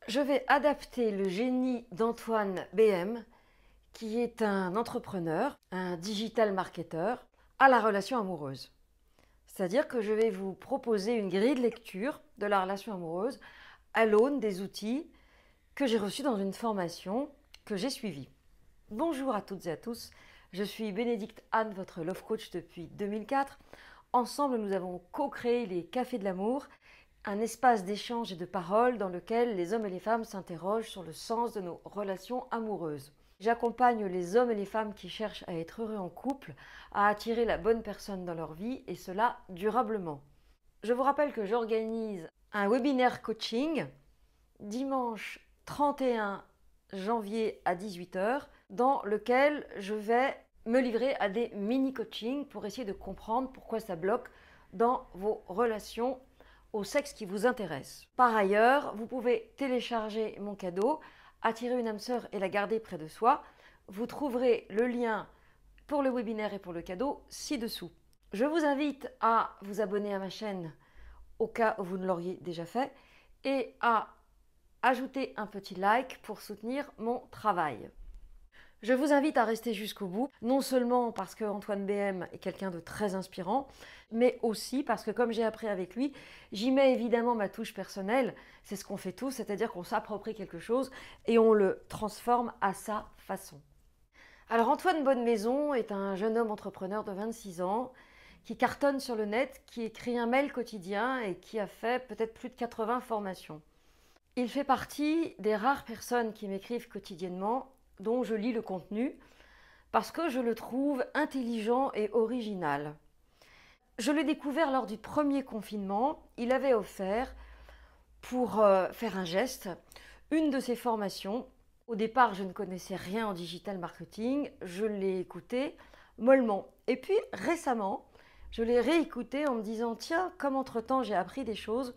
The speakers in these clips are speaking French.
Je vais adapter le génie d'Antoine BM, qui est un entrepreneur, un digital marketeur, à la relation amoureuse. C'est-à-dire que je vais vous proposer une grille de lecture de la relation amoureuse à l'aune des outils que j'ai reçus dans une formation que j'ai suivie. Bonjour à toutes et à tous, je suis Bénédicte Anne, votre love coach depuis 2004. Ensemble, nous avons co-créé les Cafés de l'amour, un espace d'échange et de parole dans lequel les hommes et les femmes s'interrogent sur le sens de nos relations amoureuses. J'accompagne les hommes et les femmes qui cherchent à être heureux en couple, à attirer la bonne personne dans leur vie et cela durablement. Je vous rappelle que j'organise un webinaire coaching dimanche 31 janvier à 18h dans lequel je vais me livrer à des mini-coachings pour essayer de comprendre pourquoi ça bloque dans vos relations au sexe qui vous intéresse. Ci-dessous. Par ailleurs, vous pouvez télécharger mon cadeau, attirer une âme sœur et la garder près de soi. Vous trouverez le lien pour le webinaire et pour le cadeau ci-dessous. Je vous invite à vous abonner à ma chaîne au cas où vous ne l'auriez déjà fait et à ajouter un petit like pour soutenir mon travail. Je vous invite à rester jusqu'au bout, non seulement parce que Antoine BM est quelqu'un de très inspirant, mais aussi parce que comme j'ai appris avec lui, j'y mets évidemment ma touche personnelle. C'est ce qu'on fait tous, c'est-à-dire qu'on s'approprie quelque chose et on le transforme à sa façon. Alors Antoine Bonnemaison est un jeune homme entrepreneur de 26 ans qui cartonne sur le net, qui écrit un mail quotidien et qui a fait peut-être plus de 80 formations. Il fait partie des rares personnes qui m'écrivent quotidiennement, dont je lis le contenu, parce que je le trouve intelligent et original. Je l'ai découvert lors du premier confinement. Il avait offert, pour faire un geste, une de ses formations. Au départ, je ne connaissais rien en digital marketing. Je l'ai écouté mollement. Et puis, récemment, je l'ai réécouté en me disant « Tiens, comme entre-temps j'ai appris des choses,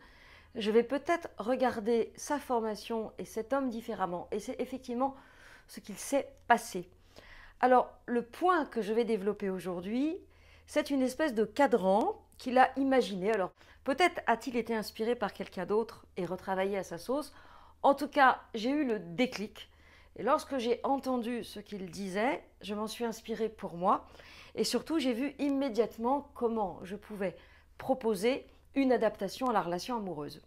je vais peut-être regarder sa formation et cet homme différemment. » Et c'est effectivement ce qu'il s'est passé. Alors, le point que je vais développer aujourd'hui, c'est une espèce de cadran qu'il a imaginé. Alors, peut-être a-t-il été inspiré par quelqu'un d'autre et retravaillé à sa sauce. En tout cas, j'ai eu le déclic. Et lorsque j'ai entendu ce qu'il disait, je m'en suis inspirée pour moi. Et surtout, j'ai vu immédiatement comment je pouvais proposer une adaptation à la relation amoureuse.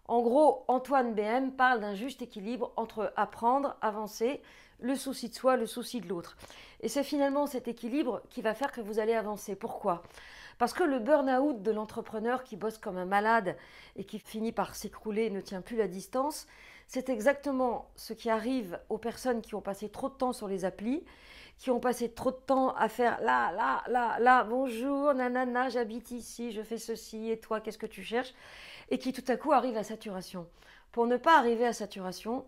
En gros, Antoine BM parle d'un juste équilibre entre apprendre, avancer, le souci de soi, le souci de l'autre. Et c'est finalement cet équilibre qui va faire que vous allez avancer. Pourquoi ? Parce que le burn-out de l'entrepreneur qui bosse comme un malade et qui finit par s'écrouler et ne tient plus la distance, c'est exactement ce qui arrive aux personnes qui ont passé trop de temps sur les applis, qui ont passé trop de temps à faire là, bonjour, nanana, j'habite ici, je fais ceci, et toi, qu'est-ce que tu cherches ? Et qui tout à coup arrivent à saturation. Pour ne pas arriver à saturation,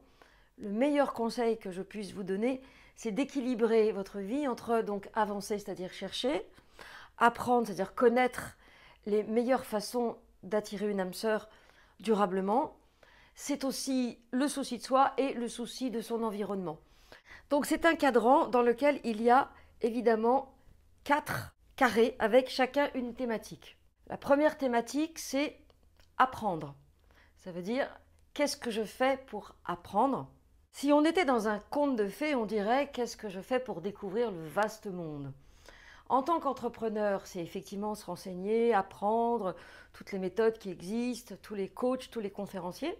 le meilleur conseil que je puisse vous donner, c'est d'équilibrer votre vie entre donc avancer, c'est-à-dire chercher, apprendre, c'est-à-dire connaître les meilleures façons d'attirer une âme sœur durablement. C'est aussi le souci de soi et le souci de son environnement. Donc c'est un cadran dans lequel il y a évidemment 4 carrés avec chacun une thématique. La première thématique, c'est apprendre. Ça veut dire, qu'est-ce que je fais pour apprendre ? Si on était dans un conte de fées, on dirait, qu'est-ce que je fais pour découvrir le vaste monde ? En tant qu'entrepreneur, c'est effectivement se renseigner, apprendre toutes les méthodes qui existent, tous les coachs, tous les conférenciers.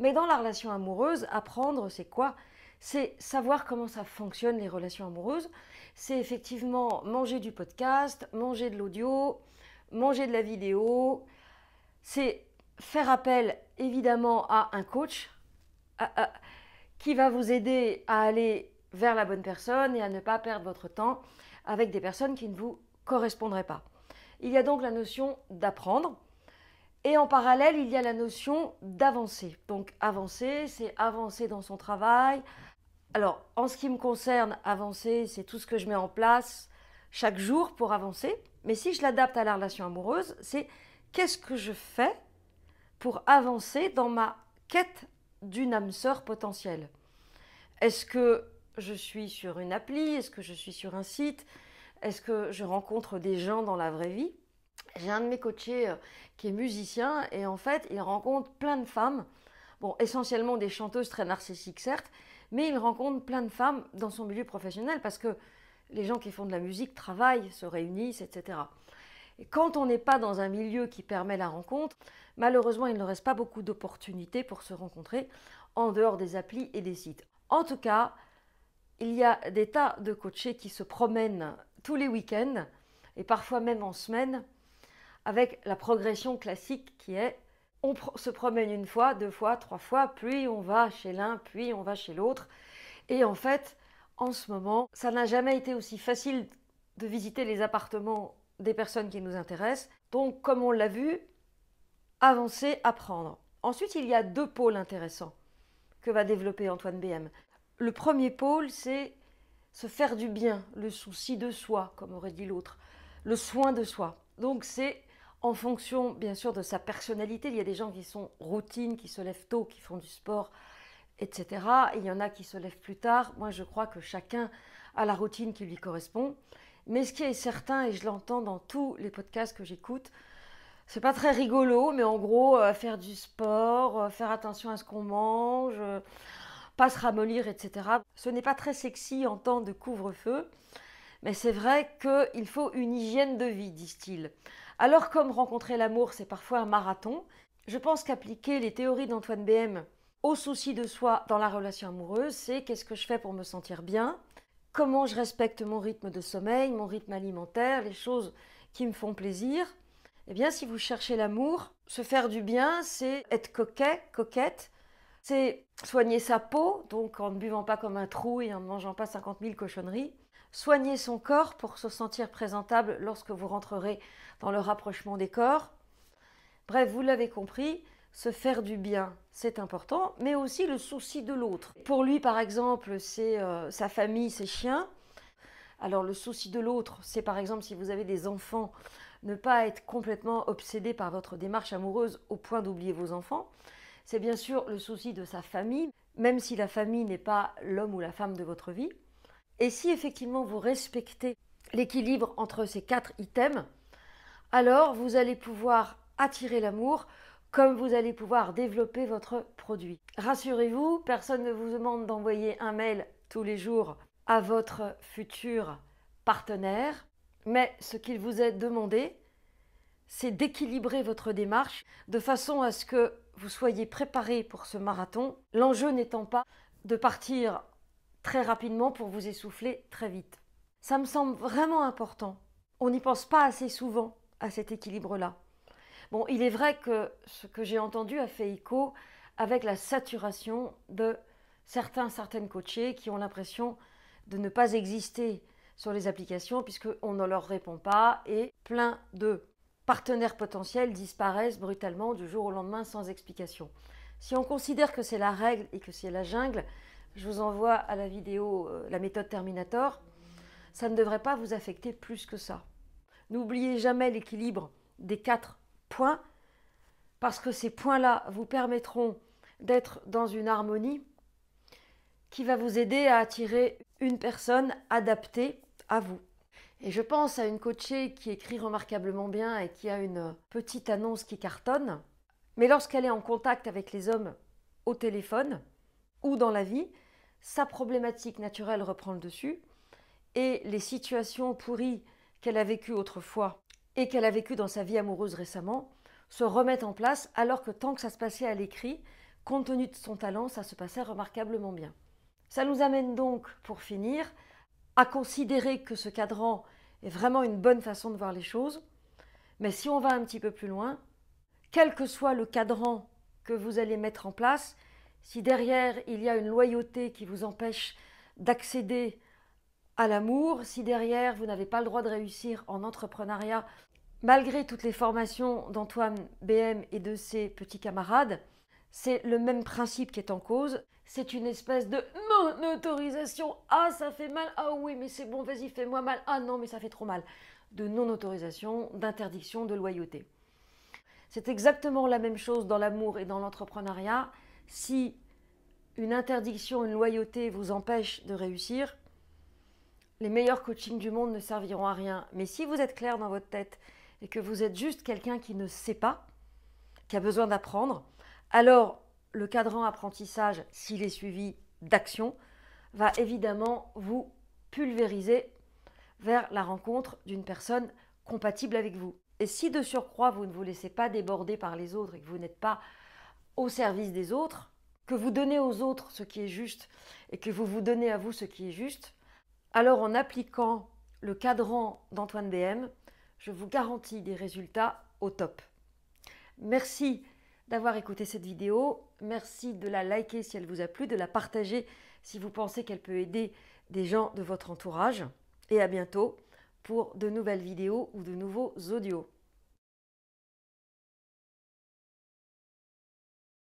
Mais dans la relation amoureuse, apprendre, c'est quoi ? C'est savoir comment ça fonctionne les relations amoureuses. C'est effectivement manger du podcast, manger de l'audio, manger de la vidéo. C'est faire appel évidemment à un coach qui va vous aider à aller vers la bonne personne et à ne pas perdre votre temps avec des personnes qui ne vous correspondraient pas. Il y a donc la notion d'apprendre et en parallèle, il y a la notion d'avancer. Donc avancer, c'est avancer dans son travail. Alors, en ce qui me concerne, avancer, c'est tout ce que je mets en place chaque jour pour avancer. Mais si je l'adapte à la relation amoureuse, c'est qu'est-ce que je fais pour avancer dans ma quête d'une âme sœur potentielle ? Est-ce que je suis sur une appli ? Est-ce que je suis sur un site ? Est-ce que je rencontre des gens dans la vraie vie ? J'ai un de mes coachés qui est musicien et en fait, il rencontre plein de femmes bon, essentiellement des chanteuses très narcissiques certes, mais il rencontre plein de femmes dans son milieu professionnel parce que les gens qui font de la musique travaillent, se réunissent, etc. Et quand on n'est pas dans un milieu qui permet la rencontre, malheureusement, il ne reste pas beaucoup d'opportunités pour se rencontrer en dehors des applis et des sites. En tout cas, il y a des tas de coachés qui se promènent tous les week-ends et parfois même en semaine avec la progression classique qui est on se promène une fois, deux fois, trois fois, puis on va chez l'un, puis on va chez l'autre. Et en fait, en ce moment, ça n'a jamais été aussi facile de visiter les appartements des personnes qui nous intéressent. Donc, comme on l'a vu, avancer, apprendre. Ensuite, il y a deux pôles intéressants que va développer Antoine BM. Le premier pôle, c'est se faire du bien, le souci de soi, comme aurait dit l'autre, le soin de soi. Donc, c'est en fonction, bien sûr, de sa personnalité. Il y a des gens qui sont routines, qui se lèvent tôt, qui font du sport, etc. Il y en a qui se lèvent plus tard. Moi, je crois que chacun a la routine qui lui correspond. Mais ce qui est certain, et je l'entends dans tous les podcasts que j'écoute, c'est pas très rigolo, mais en gros, faire du sport, faire attention à ce qu'on mange, pas se ramollir, etc. Ce n'est pas très sexy en temps de couvre-feu, mais c'est vrai qu'il faut une hygiène de vie, disent-ils. Alors, comme rencontrer l'amour, c'est parfois un marathon, je pense qu'appliquer les théories d'Antoine BM au souci de soi dans la relation amoureuse, c'est qu'est-ce que je fais pour me sentir bien, comment je respecte mon rythme de sommeil, mon rythme alimentaire, les choses qui me font plaisir. Eh bien, si vous cherchez l'amour, se faire du bien, c'est être coquet, coquette, c'est soigner sa peau, donc en ne buvant pas comme un trou et en ne mangeant pas 50 000 cochonneries, soigner son corps pour se sentir présentable lorsque vous rentrerez dans le rapprochement des corps. Bref, vous l'avez compris, se faire du bien, c'est important, mais aussi le souci de l'autre. Pour lui, par exemple, c'est sa famille, ses chiens. Alors le souci de l'autre, c'est par exemple si vous avez des enfants, ne pas être complètement obsédé par votre démarche amoureuse au point d'oublier vos enfants. C'est bien sûr le souci de sa famille, même si la famille n'est pas l'homme ou la femme de votre vie. Et si effectivement vous respectez l'équilibre entre ces 4 items, alors vous allez pouvoir attirer l'amour comme vous allez pouvoir développer votre produit. Rassurez-vous, personne ne vous demande d'envoyer un mail tous les jours à votre futur partenaire, mais ce qu'il vous est demandé, c'est d'équilibrer votre démarche de façon à ce que vous soyez préparé pour ce marathon, l'enjeu n'étant pas de partir très rapidement pour vous essouffler très vite. Ça me semble vraiment important. On n'y pense pas assez souvent à cet équilibre-là. Bon, il est vrai que ce que j'ai entendu a fait écho avec la saturation de certaines coachés qui ont l'impression de ne pas exister sur les applications puisqu'on ne leur répond pas et plein de partenaires potentiels disparaissent brutalement du jour au lendemain sans explication. Si on considère que c'est la règle et que c'est la jungle, je vous envoie à la vidéo la méthode Terminator. Ça ne devrait pas vous affecter plus que ça. N'oubliez jamais l'équilibre des 4 points parce que ces points-là vous permettront d'être dans une harmonie qui va vous aider à attirer une personne adaptée à vous. Et je pense à une coachée qui écrit remarquablement bien et qui a une petite annonce qui cartonne. Mais lorsqu'elle est en contact avec les hommes au téléphone ou dans la vie, sa problématique naturelle reprend le dessus et les situations pourries qu'elle a vécues autrefois et qu'elle a vécues dans sa vie amoureuse récemment se remettent en place alors que tant que ça se passait à l'écrit, compte tenu de son talent, ça se passait remarquablement bien. Ça nous amène donc, pour finir, à considérer que ce cadran est vraiment une bonne façon de voir les choses. Mais si on va un petit peu plus loin, quel que soit le cadran que vous allez mettre en place, si derrière il y a une loyauté qui vous empêche d'accéder à l'amour, si derrière vous n'avez pas le droit de réussir en entrepreneuriat, malgré toutes les formations d'Antoine BM et de ses petits camarades, c'est le même principe qui est en cause. C'est une espèce de non-autorisation. Ah, ça fait mal. Ah oui, mais c'est bon, vas-y, fais-moi mal. Ah non, mais ça fait trop mal. De non-autorisation, d'interdiction, de loyauté. C'est exactement la même chose dans l'amour et dans l'entrepreneuriat. Si une interdiction, une loyauté vous empêche de réussir, les meilleurs coachings du monde ne serviront à rien. Mais si vous êtes clair dans votre tête et que vous êtes juste quelqu'un qui ne sait pas, qui a besoin d'apprendre, alors le cadran apprentissage, s'il est suivi d'action, va évidemment vous pulvériser vers la rencontre d'une personne compatible avec vous. Et si de surcroît, vous ne vous laissez pas déborder par les autres et que vous n'êtes pas au service des autres, que vous donnez aux autres ce qui est juste et que vous vous donnez à vous ce qui est juste, alors en appliquant le cadran d'Antoine BM, je vous garantis des résultats au top. Merci d'avoir écouté cette vidéo. Merci de la liker si elle vous a plu, de la partager si vous pensez qu'elle peut aider des gens de votre entourage. Et à bientôt pour de nouvelles vidéos ou de nouveaux audios.